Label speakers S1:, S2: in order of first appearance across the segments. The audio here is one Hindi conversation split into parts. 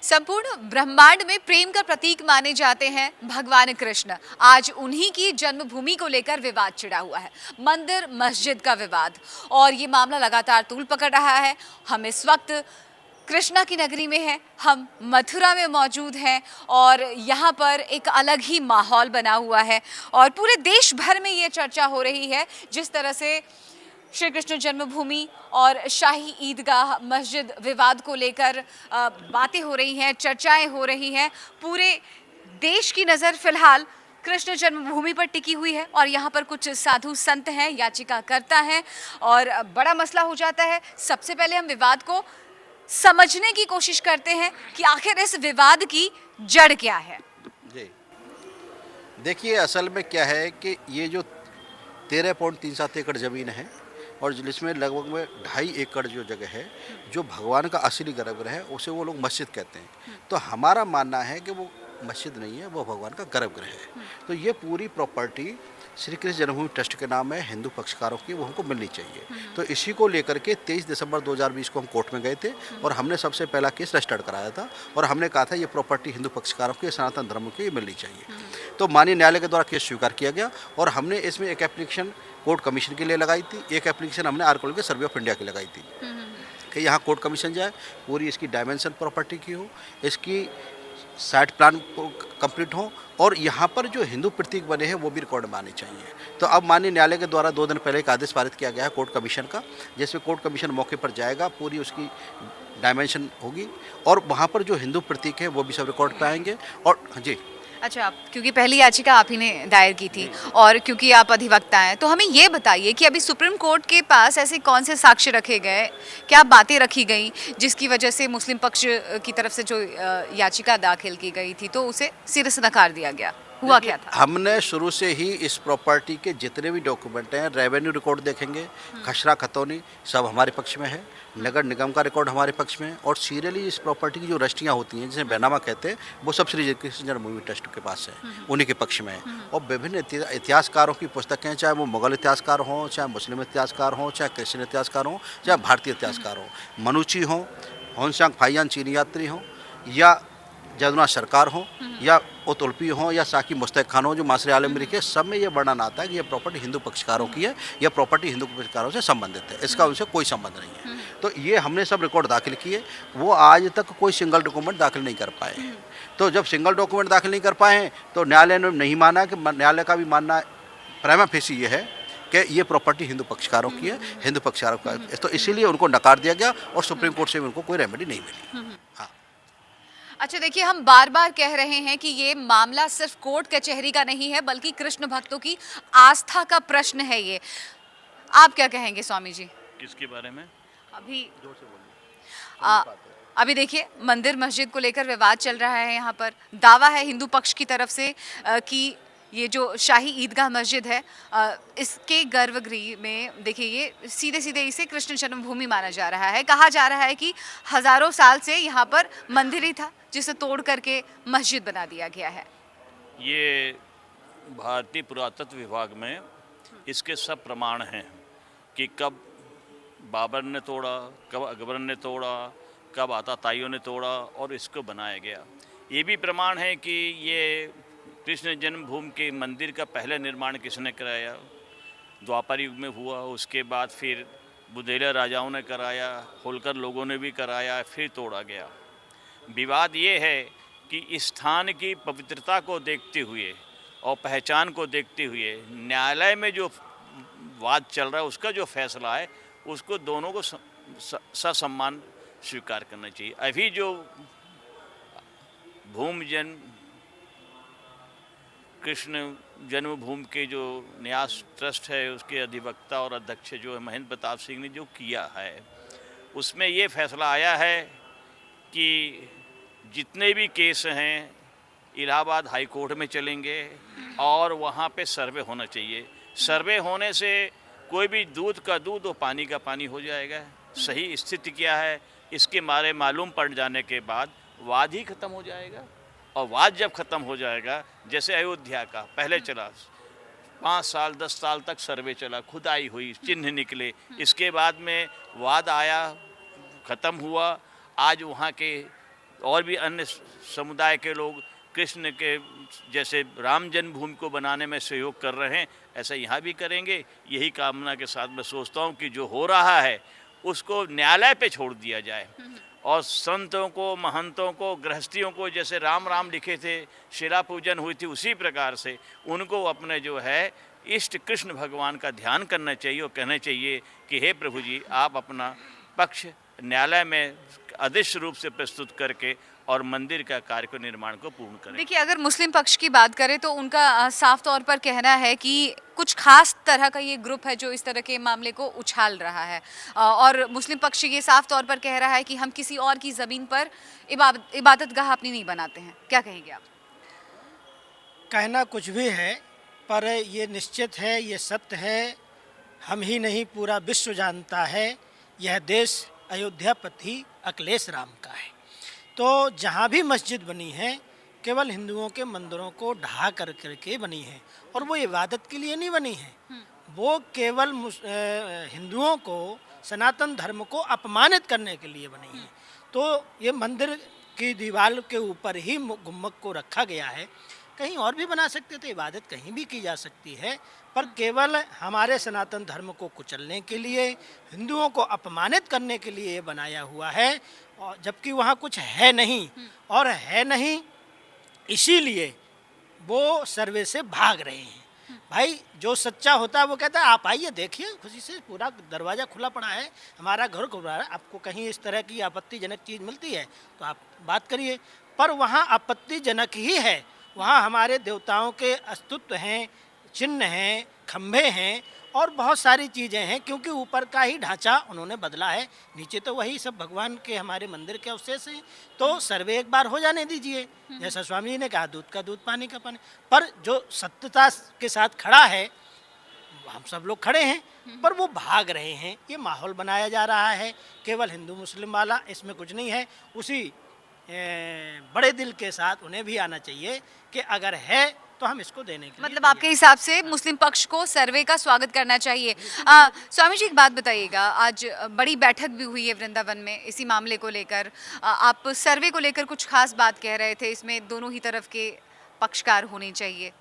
S1: संपूर्ण ब्रह्मांड में प्रेम का प्रतीक माने जाते हैं भगवान कृष्ण। आज उन्हीं की जन्मभूमि को लेकर विवाद छिड़ा हुआ है, मंदिर मस्जिद का विवाद, और ये मामला लगातार तूल पकड़ रहा है। हम इस वक्त कृष्णा की नगरी में हैं, हम मथुरा में मौजूद हैं और यहाँ पर एक अलग ही माहौल बना हुआ है और पूरे देश भर में ये चर्चा हो रही है जिस तरह से श्री कृष्ण जन्मभूमि और शाही ईदगाह मस्जिद विवाद को लेकर बातें हो रही हैं, चर्चाएं हो रही हैं। पूरे देश की नज़र फिलहाल कृष्ण जन्मभूमि पर टिकी हुई है और यहाँ पर कुछ साधु संत हैं, याचिकाकर्ता हैं और बड़ा मसला हो जाता है। सबसे पहले हम विवाद को समझने की कोशिश करते हैं कि आखिर इस विवाद की जड़ क्या है।
S2: जी देखिए, असल में क्या है कि ये जो 13.37 एकड़ ज़मीन है और जिसमें लगभग में 2.5 एकड़ जो जगह है, जो भगवान का असली गर्भगृह है, उसे वो लोग मस्जिद कहते हैं। तो हमारा मानना है कि वो मस्जिद नहीं है, वो भगवान का गर्भगृह है। तो ये पूरी प्रॉपर्टी श्री कृष्ण जन्मभूमि ट्रस्ट के नाम है, हिंदू पक्षकारों की, वो हमको मिलनी चाहिए। तो इसी को लेकर के 23 दिसंबर 2020 को हम कोर्ट में गए थे और हमने सबसे पहला केस रजिस्टर्ड कराया था और हमने कहा था ये प्रॉपर्टी हिंदू पक्षकारों की, सनातन धर्म की मिलनी चाहिए। तो माननीय न्यायालय के द्वारा केस स्वीकार किया गया और हमने इसमें एक एप्लीकेशन कोर्ट कमीशन के लिए लगाई थी, एक एप्लीकेशन हमने आर्कोल के सर्वे ऑफ इंडिया की लगाई थी कि यहाँ कोर्ट कमीशन जाए, पूरी इसकी डायमेंशन प्रॉपर्टी की हो, इसकी साइट प्लान कंप्लीट हो और यहाँ पर जो हिंदू प्रतीक बने हैं वो भी रिकॉर्ड में आने चाहिए। तो अब माननीय न्यायालय के द्वारा 2 दिन पहले एक आदेश पारित किया गया है कोर्ट कमीशन का, जिसमें कोर्ट कमीशन मौके पर जाएगा, पूरी उसकी डायमेंशन होगी और वहाँ पर जो हिंदू प्रतीक है वो भी सब रिकॉर्ड पे आएंगे। और जी
S1: अच्छा, क्योंकि पहली याचिका आप ही ने दायर की थी और क्योंकि आप अधिवक्ता हैं, तो हमें ये बताइए कि अभी सुप्रीम कोर्ट के पास ऐसे कौन से साक्ष्य रखे गए, क्या बातें रखी गई जिसकी वजह से मुस्लिम पक्ष की तरफ से जो याचिका दाखिल की गई थी तो उसे सिरे से नकार दिया गया? हुआ क्या था?
S2: हमने शुरू से ही इस प्रॉपर्टी के जितने भी डॉक्यूमेंट हैं, रेवेन्यू रिकॉर्ड देखेंगे, खसरा खतौनी सब हमारे पक्ष में है, नगर निगम का रिकॉर्ड हमारे पक्ष में है और सीरियली इस प्रॉपर्टी की जो रजिस्ट्रियाँ होती हैं जिसे बैनामा कहते हैं, वो सब श्री कृष्ण जन्मभूमि ट्रस्ट के पास है, उन्हीं के पक्ष में है। और विभिन्न इतिहासकारों की पुस्तकें, चाहे वो मुगल इतिहासकार हों, चाहे मुस्लिम इतिहासकार हों, चाहे क्रिश्चियन इतिहासकार हों, चाहे भारतीय इतिहासकार हों, मनुची हों, होनसांग फाइयान चीनी यात्री हों, या जदुना सरकार हो या ओतुल्पी हो या साकी मुस्तक खान हो, जो मासरे आलम के, सब में ये वर्णन आता है कि ये प्रॉपर्टी हिंदू पक्षकारों की है, यह प्रॉपर्टी हिंदू पक्षकारों से संबंधित है, इसका उनसे कोई संबंध नहीं है। तो ये हमने सब रिकॉर्ड दाखिल किए, वो आज तक कोई सिंगल डॉक्यूमेंट दाखिल नहीं कर पाए हैं। तो जब सिंगल डॉक्यूमेंट दाखिल नहीं कर पाए हैं तो न्यायालय ने नहीं माना, कि न्यायालय का भी मानना प्राइमा फेसी ये है कि ये प्रॉपर्टी हिंदू पक्षकारों की है, हिंदू पक्षकारों का, तो इसीलिए उनको नकार दिया गया और सुप्रीम कोर्ट से उनको कोई रेमेडी नहीं मिली। हाँ।
S1: अच्छा देखिए, हम बार बार कह रहे हैं कि ये मामला सिर्फ कोर्ट कचहरी का नहीं है बल्कि कृष्ण भक्तों की आस्था का प्रश्न है। ये आप क्या कहेंगे स्वामी जी?
S2: किसके बारे में?
S1: अभी जोर से बोलिए। अभी देखिए, मंदिर मस्जिद को लेकर विवाद चल रहा है। यहाँ पर दावा है हिंदू पक्ष की तरफ से कि ये जो शाही ईदगाह मस्जिद है, इसके गर्भगृह में देखिए ये सीधे सीधे इसे कृष्ण जन्मभूमि माना जा रहा है। कहा जा रहा है कि हजारों साल से यहाँ पर मंदिर ही था जिसे तोड़ करके मस्जिद बना दिया गया है।
S3: ये भारतीय पुरातत्व विभाग में इसके सब प्रमाण हैं कि कब बाबर ने तोड़ा, कब अकबर ने तोड़ा, कब आताताइयों ने तोड़ा और इसको बनाया गया। ये भी प्रमाण है कि ये कृष्ण जन्मभूमि के मंदिर का पहले निर्माण किसने कराया, द्वापर युग में हुआ, उसके बाद फिर बुंदेला राजाओं ने कराया, होलकर लोगों ने भी कराया, फिर तोड़ा गया। विवाद ये है कि इस स्थान की पवित्रता को देखते हुए और पहचान को देखते हुए न्यायालय में जो वाद चल रहा है, उसका जो फैसला है, उसको दोनों को ससम्मान स्वीकार करना चाहिए। अभी जो भूमि कृष्ण जन्मभूमि के जो न्यास ट्रस्ट है, उसके अधिवक्ता और अध्यक्ष जो है महेंद्र प्रताप सिंह ने जो किया है, उसमें ये फैसला आया है कि जितने भी केस हैं इलाहाबाद हाई कोर्ट में चलेंगे और वहाँ पे सर्वे होना चाहिए। सर्वे होने से कोई भी दूध का दूध और पानी का पानी हो जाएगा। सही स्थिति क्या है इसके बारे मालूम पड़ जाने के बाद वाद ही ख़त्म हो जाएगा। और वाद जब ख़त्म हो जाएगा, जैसे अयोध्या का पहले चला 5 साल 10 साल तक सर्वे चला, खुदाई हुई, चिन्ह निकले, इसके बाद में वाद आया, ख़त्म हुआ। आज वहाँ के और भी अन्य समुदाय के लोग कृष्ण के जैसे राम जन्मभूमि को बनाने में सहयोग कर रहे हैं, ऐसा यहाँ भी करेंगे। यही कामना के साथ मैं सोचता हूँ कि जो हो रहा है उसको न्यायालय पे छोड़ दिया जाए और संतों को, महंतों को, गृहस्थियों को जैसे राम राम लिखे थे, शिला पूजन हुई थी, उसी प्रकार से उनको अपने जो है इष्ट कृष्ण भगवान का ध्यान करना चाहिए और कहना चाहिए कि हे प्रभु जी, आप अपना पक्ष न्यायालय में आदेश रूप से प्रस्तुत करके और मंदिर का कार्य को निर्माण को पूर्ण करें।
S1: देखिए, अगर मुस्लिम पक्ष की बात करें तो उनका साफ तौर पर कहना है कि कुछ खास तरह का ये ग्रुप है जो इस तरह के मामले को उछाल रहा है, और मुस्लिम पक्ष ये साफ तौर पर कह रहा है कि हम किसी और की ज़मीन पर इबादतगाह अपनी नहीं बनाते हैं। क्या कहेंगे आप?
S4: कहना कुछ भी है, पर ये निश्चित है, ये सत्य है, हम ही नहीं पूरा विश्व जानता है, यह देश अयोध्यापति अखिलेश राम का है। तो जहाँ भी मस्जिद बनी है केवल हिंदुओं के मंदिरों को ढहा कर करके बनी है, और वो इबादत के लिए नहीं बनी है, वो केवल हिंदुओं को, सनातन धर्म को अपमानित करने के लिए बनी है। तो ये मंदिर की दीवार के ऊपर ही गुम्बद को रखा गया है, कहीं और भी बना सकते थे, इबादत कहीं भी की जा सकती है, पर केवल हमारे सनातन धर्म को कुचलने के लिए, हिंदुओं को अपमानित करने के लिए ये बनाया हुआ है, और जबकि वहाँ कुछ है नहीं, और है नहीं इसीलिए वो सर्वे से भाग रहे हैं। भाई जो सच्चा होता है वो कहता है आप आइए, देखिए खुशी से, पूरा दरवाज़ा खुला पड़ा है, हमारा घर खुला है, आपको कहीं इस तरह की आपत्तिजनक चीज़ मिलती है तो आप बात करिए। पर वहाँ आपत्तिजनक ही है, वहाँ हमारे देवताओं के अस्तित्व हैं, चिन्ह हैं, खंभे हैं और बहुत सारी चीज़ें हैं, क्योंकि ऊपर का ही ढांचा उन्होंने बदला है, नीचे तो वही सब भगवान के हमारे मंदिर के अवशेष हैं। तो सर्वे एक बार हो जाने दीजिए, जैसा स्वामी जी ने कहा, दूध का दूध पानी का पानी। पर जो सत्यता के साथ खड़ा है, हम सब लोग खड़े हैं, पर वो भाग रहे हैं, ये माहौल बनाया जा रहा है केवल हिंदू मुस्लिम वाला, इसमें कुछ नहीं है। उसी बड़े दिल के साथ उन्हें भी आना चाहिए कि अगर है तो हम इसको देने के
S1: मतलब आपके हिसाब से मुस्लिम पक्ष को सर्वे का स्वागत करना चाहिए। स्वामी जी, एक बात बताइएगा, आज बड़ी बैठक भी हुई है वृंदावन में इसी मामले को लेकर, आप सर्वे को लेकर कुछ खास बात कह रहे थे, इसमें दोनों ही तरफ के पक्षकार होने चाहिए।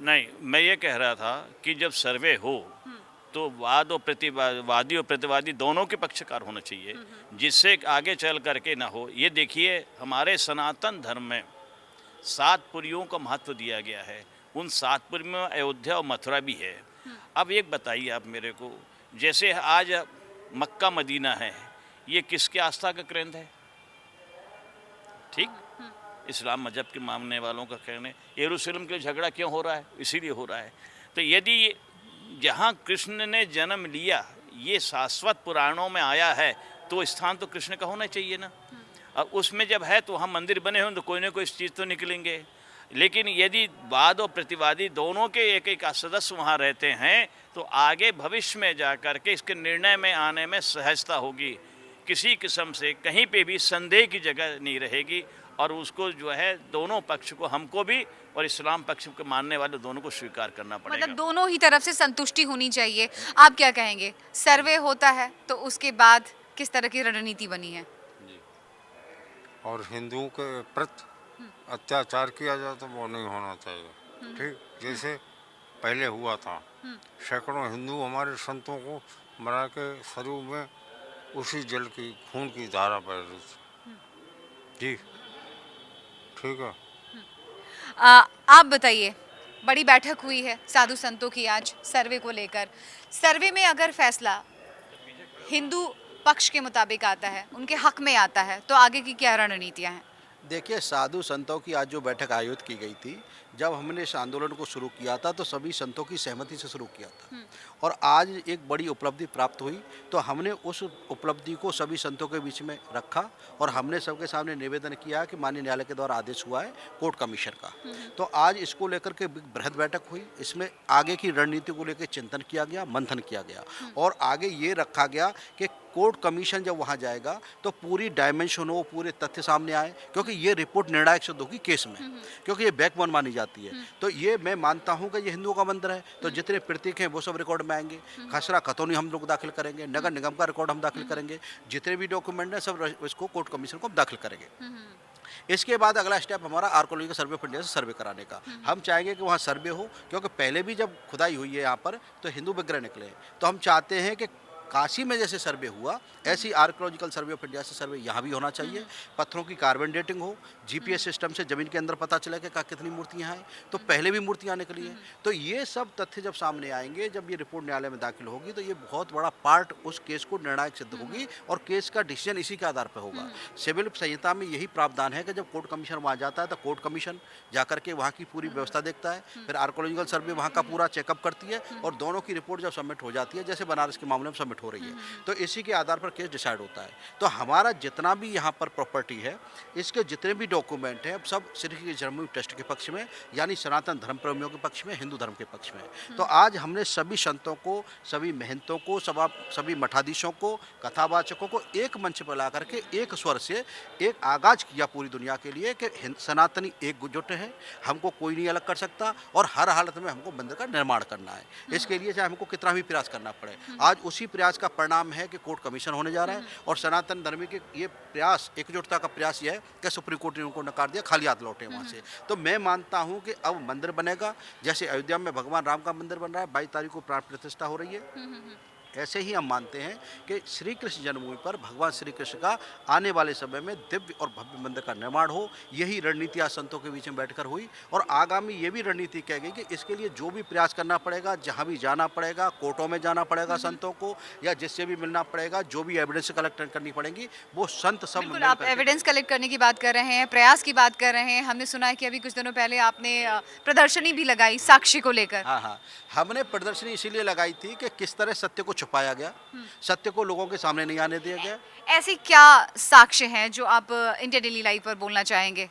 S3: नहीं, मैं ये कह रहा था कि जब सर्वे हो तो वादी और प्रतिवादी दोनों के पक्षकार होना चाहिए, जिससे आगे चल करके ना हो। ये देखिए, हमारे सनातन धर्म में 7 पुरियों का महत्व दिया गया है, उन 7 पुरी में अयोध्या और मथुरा भी है। अब एक बताइए आप मेरे को, जैसे आज मक्का मदीना है, ये किसके आस्था का केंद्र है? ठीक, इस्लाम मजहब के मानने वालों का कहने। यरूशलेम के लिए झगड़ा क्यों हो रहा है? इसीलिए हो रहा है। तो यदि जहाँ कृष्ण ने जन्म लिया ये शाश्वत पुराणों में आया है, तो स्थान तो कृष्ण का होना चाहिए ना। अब उसमें जब है तो हम मंदिर बने हों तो कोई ना कोई चीज़ तो निकलेंगे। लेकिन यदि वाद और प्रतिवादी दोनों के एक एक सदस्य वहाँ रहते हैं तो आगे भविष्य में जा कर के इसके निर्णय में आने में सहजता होगी, किसी किस्म से कहीं पे भी संदेह की जगह नहीं रहेगी, और उसको जो है दोनों पक्ष को, हमको भी और इस्लाम पक्ष के मानने वाले दोनों को स्वीकार करना पड़ेगा।
S1: मतलब दोनों ही तरफ से संतुष्टि होनी चाहिए। आप क्या कहेंगे, सर्वे होता है तो उसके बाद किस तरह की रणनीति बनी है?
S5: और हिंदुओं के प्रति अत्याचार किया जाए तो वो नहीं होना चाहिए। ठीक, जैसे पहले हुआ था, सैकड़ों हिंदू हमारे संतों को मरा के शरीर में उसी जल की खून की धारा बह रही थी। जी ठीक है।
S1: आप बताइए, बड़ी बैठक हुई है साधु संतों की आज सर्वे को लेकर, सर्वे में अगर फैसला हिंदू पक्ष के मुताबिक आता है, उनके हक में आता है, तो आगे की क्या रणनीतियां हैं?
S2: देखिए, साधु संतों की आज जो बैठक आयोजित की गई थी, जब हमने इस आंदोलन को शुरू किया था तो सभी संतों की सहमति से शुरू किया था, और आज एक बड़ी उपलब्धि प्राप्त हुई, तो हमने उस उपलब्धि को सभी संतों के बीच में रखा और हमने सबके सामने निवेदन किया कि माननीय न्यायालय के द्वारा आदेश हुआ है कोर्ट कमीशन का। तो आज इसको लेकर के बृहद बैठक हुई, इसमें आगे की रणनीति को लेकर चिंतन किया गया, मंथन किया गया, और आगे ये रखा गया कि कोर्ट कमीशन जब वहाँ जाएगा तो पूरी डायमेंशन हो, पूरे तथ्य सामने आए, क्योंकि ये रिपोर्ट निर्णायक सिद्ध होगी केस में, क्योंकि ये बैकबोन मानी जाती है। तो ये मैं मानता हूँ कि ये हिंदुओं का मंदिर है, तो जितने प्रतीक हैं वो सब रिकॉर्ड में आएंगे। खसरा खतौनी हम लोग दाखिल करेंगे, नगर निगम का रिकॉर्ड हम दाखिल करेंगे, जितने भी डॉक्यूमेंट हैं सब इसको कोर्ट कमीशन को हम दाखिल करेंगे। इसके बाद अगला स्टेप हमारा आर्कोलॉजिकल सर्वे ऑफ इंडिया से सर्वे कराने का। हम चाहेंगे कि वहाँ सर्वे हो, क्योंकि पहले भी जब खुदाई हुई है यहाँ पर तो हिंदू विग्रह निकले हैं। तो हम चाहते हैं कि काशी में जैसे सर्वे हुआ ऐसी आर्कोलॉजिकल सर्वे ऑफ इंडिया से सर्वे यहाँ भी होना चाहिए। पत्थरों की कार्बन डेटिंग हो, जीपीएस सिस्टम से ज़मीन के अंदर पता चला कि कितनी मूर्तियाँ हैं, तो पहले भी मूर्तियाँ निकली हैं। तो ये सब तथ्य जब सामने आएंगे, जब ये रिपोर्ट न्यायालय में दाखिल होगी, तो ये बहुत बड़ा पार्ट उस केस को निर्णायक सिद्ध होगी और केस का डिसीजन इसी के आधार पर होगा। सिविल संहिता में यही प्रावधान है कि जब कोर्ट कमीशन वहाँ जाता है तो कोर्ट कमीशन जाकर के वहाँ की पूरी व्यवस्था देखता है, फिर आर्कोलॉजिकल सर्वे वहाँ का पूरा चेकअप करती है और दोनों की रिपोर्ट जब सबमिट हो जाती है, जैसे बनारस के मामले में सबमिट हो रही है, तो इसी के आधार पर केस डिसाइड होता है। तो हमारा जितना भी यहाँ पर प्रॉपर्टी है, इसके जितने भी डॉक्यूमेंट हैं, सब श्री कृष्ण जन्मभूमि ट्रस्ट के पक्ष में, यानी सनातन धर्म प्रेमियों के पक्ष में, हिंदू धर्म के पक्ष में। तो आज हमने सभी संतों को, सभी महंतों को, सभी मठाधीशों को, कथावाचकों को एक मंच पर ला करके एक स्वर से एक आगाज किया पूरी दुनिया के लिए कि सनातनी एकजुट है, हमको कोई नहीं अलग कर सकता और हर हालत में हमको मंदिर का निर्माण करना है। इसके लिए चाहे हमको कितना भी प्रयास करना पड़े। आज उसी प्रयास का परिणाम है कि कोर्ट कमीशन होने जा रहा है और सनातन धर्म के ये प्रयास, एकजुटता का प्रयास ये है कि सुप्रीम कोर्ट ने उनको नकार दिया, खाली हाथ लौटे वहाँ से। तो मैं मानता हूँ कि अब मंदिर बनेगा, जैसे अयोध्या में भगवान राम का मंदिर बन रहा है, 22 तारीख को प्राण प्रतिष्ठा हो रही है। ऐसे ही हम मानते हैं कि श्री कृष्ण जन्मभूमि पर भगवान श्री कृष्ण का आने वाले समय में दिव्य और भव्य मंदिर का निर्माण हो। यही रणनीति आज संतों के बीच में बैठकर हुई और आगामी ये भी रणनीति कह गई कि इसके लिए जो भी प्रयास करना पड़ेगा, जहाँ भी जाना पड़ेगा, कोर्टों में जाना पड़ेगा संतों को, या जिससे भी मिलना पड़ेगा, जो भी एविडेंस कलेक्ट करनी पड़ेगी, वो संत सब
S1: बिल्कुल, आप एविडेंस कलेक्ट करने की बात कर रहे हैं, प्रयास की बात कर रहे हैं। हमने सुना है कि अभी कुछ दिनों पहले आपने प्रदर्शनी भी लगाई साक्षी को लेकर।
S2: हाँ, हमने प्रदर्शनी इसीलिए लगाई थी कि किस तरह सत्य को छुपाया गया, सत्य को लोगों के सामने नहीं आने दिया गया।
S1: ऐसी क्या साक्ष्य हैं जो आप इंडिया डेली लाइफ पर बोलना चाहेंगे?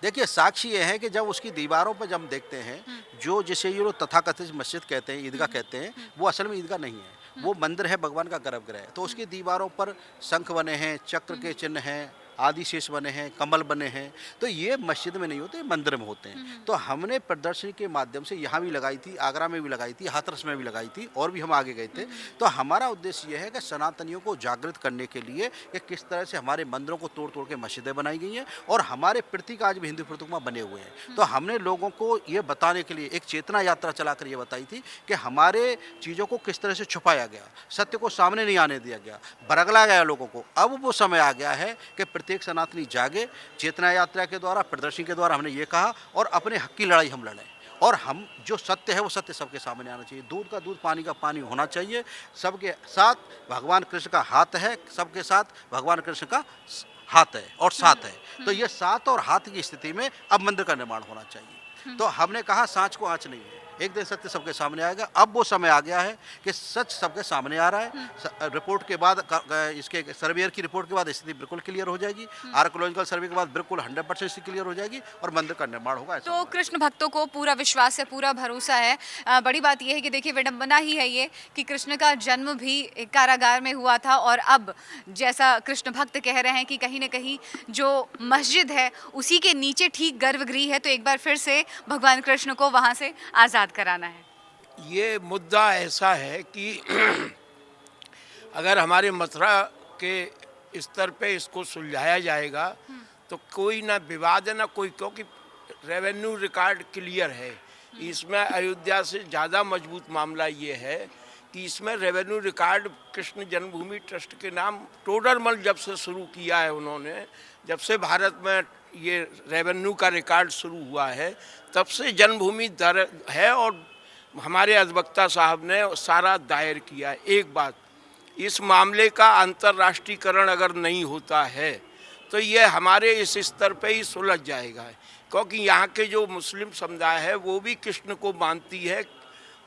S2: देखिए, साक्षी ये है कि जब उसकी दीवारों पर जब हम देखते हैं, जो जिसे ये लोग तथाकथित मस्जिद कहते हैं, ईदगाह कहते हैं, वो असल में ईदगाह नहीं है, वो मंदिर है, भगवान का गर्भगृह है। तो उसकी दीवारों पर शंख बने हैं, चक्र के चिन्ह हैं, आदि शेष बने हैं, कमल बने हैं। तो ये मस्जिद में नहीं होते, मंदिर में होते हैं। तो हमने प्रदर्शनी के माध्यम से यहाँ भी लगाई थी, आगरा में भी लगाई थी, हाथरस में भी लगाई थी और भी हम आगे गए थे। तो हमारा उद्देश्य ये है कि सनातनियों को जागृत करने के लिए कि किस तरह से हमारे मंदिरों को तोड़ तोड़ के मस्जिदें बनाई गई हैं और हमारे प्रतीक आज भी हिंदू प्रतीक में बने हुए हैं। तो हमने लोगों को ये बताने के लिए एक चेतना यात्रा चलाकर ये बताई थी कि हमारे चीज़ों को किस तरह से छुपाया गया, सत्य को सामने नहीं आने दिया गया, बरगला गया लोगों को। अब वो समय आ गया है कि प्रत्येक सनातनी जागे। चेतना यात्रा के द्वारा, प्रदर्शनी के द्वारा हमने ये कहा और अपने हक की लड़ाई हम लड़ें और हम जो सत्य है वो सत्य सबके सामने आना चाहिए। दूध का दूध, पानी का पानी होना चाहिए। सबके साथ भगवान कृष्ण का हाथ है, सबके साथ भगवान कृष्ण का हाथ है और साथ है। तो ये साथ और हाथ की स्थिति में अब मंदिर का निर्माण होना चाहिए। तो हमने कहा सांच को आँच नहीं है, एक दिन सत्य सबके सामने आएगा। अब वो समय आ गया है कि सच सबके सामने आ रहा है। रिपोर्ट के बाद, इसके सर्वेयर की रिपोर्ट के बाद स्थिति बिल्कुल क्लियर हो जाएगी। आर्कोलॉजिकल सर्वे के बाद बिल्कुल 100% स्थिति क्लियर हो जाएगी और मंदिर का निर्माण होगा।
S1: तो कृष्ण भक्तों को पूरा विश्वास है, पूरा भरोसा है। बड़ी बात यह है कि देखिए, विडंबना ही है ये कि कृष्ण का जन्म भी एक कारागार में हुआ था और अब जैसा कृष्ण भक्त कह रहे हैं कि कहीं ना कहीं जो मस्जिद है उसी के नीचे ठीक गर्भगृह है, तो एक बार फिर से भगवान कृष्ण को वहाँ से आज़ाद कराना है।
S6: ये मुद्दा ऐसा है कि अगर हमारे मथुरा के स्तर पे इसको सुलझाया जाएगा तो कोई ना विवाद है ना कोई, क्योंकि रेवेन्यू रिकॉर्ड क्लियर है। इसमें अयोध्या से ज़्यादा मजबूत मामला ये है कि इसमें रेवेन्यू रिकॉर्ड कृष्ण जन्मभूमि ट्रस्ट के नाम टोडरमल जब से शुरू किया है उन्होंने, जब से भारत में ये रेवेन्यू का रिकॉर्ड शुरू हुआ है तब से जन्मभूमि दर है और हमारे अधिवक्ता साहब ने सारा दायर किया है। एक बात, इस मामले का अंतर्राष्ट्रीयकरण अगर नहीं होता है तो ये हमारे इस स्तर पे ही सुलझ जाएगा, क्योंकि यहाँ के जो मुस्लिम समुदाय है वो भी कृष्ण को मानती है।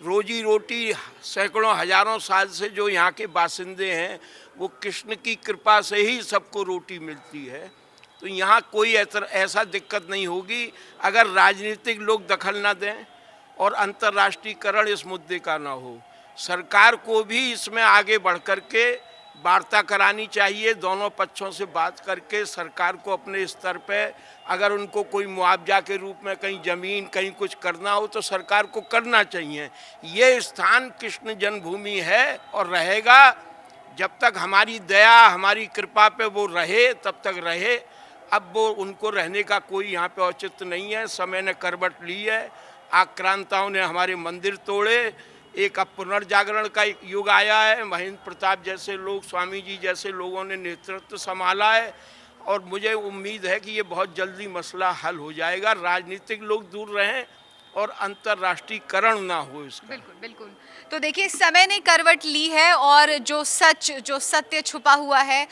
S6: रोजी रोटी सैकड़ों हजारों साल से जो यहाँ के बासिंदे हैं वो कृष्ण की कृपा से ही सबको रोटी मिलती है। तो यहाँ कोई ऐसा दिक्कत नहीं होगी अगर राजनीतिक लोग दखल ना दें और अंतर्राष्ट्रीयकरण इस मुद्दे का ना हो। सरकार को भी इसमें आगे बढ़ कर के वार्ता करानी चाहिए, दोनों पक्षों से बात करके सरकार को अपने स्तर पे अगर उनको कोई मुआवजा के रूप में कहीं ज़मीन कहीं कुछ करना हो तो सरकार को करना चाहिए। ये स्थान कृष्ण जन्मभूमि है और रहेगा जब तक हमारी दया हमारी कृपा पे वो रहे तब तक रहे। अब वो उनको रहने का कोई यहाँ पे औचित्य नहीं है। समय ने करवट ली है, आक्रांताओं ने हमारे मंदिर तोड़े, एक अब पुनर्जागरण का एक युग आया है। महेंद्र प्रताप जैसे लोग, स्वामी जी जैसे लोगों ने नेतृत्व संभाला है और मुझे उम्मीद है कि ये बहुत जल्दी मसला हल हो जाएगा। राजनीतिक लोग दूर रहें और अंतर्राष्ट्रीयकरण ना हो इसका।
S1: बिल्कुल बिल्कुल। तो देखिए समय ने करवट ली है और जो सत्य छुपा हुआ है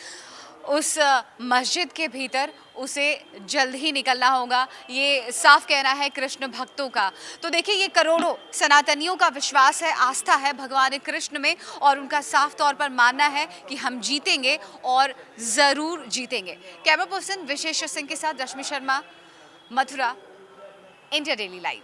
S1: उस मस्जिद के भीतर उसे जल्द ही निकलना होगा, ये साफ कहना है कृष्ण भक्तों का। तो देखिए ये करोड़ों सनातनियों का विश्वास है, आस्था है भगवान कृष्ण में और उनका साफ तौर पर मानना है कि हम जीतेंगे और ज़रूर जीतेंगे। कैमरा पर्सन विशेष सिंह के साथ Rashmi Sharma, Mathura, India daily live.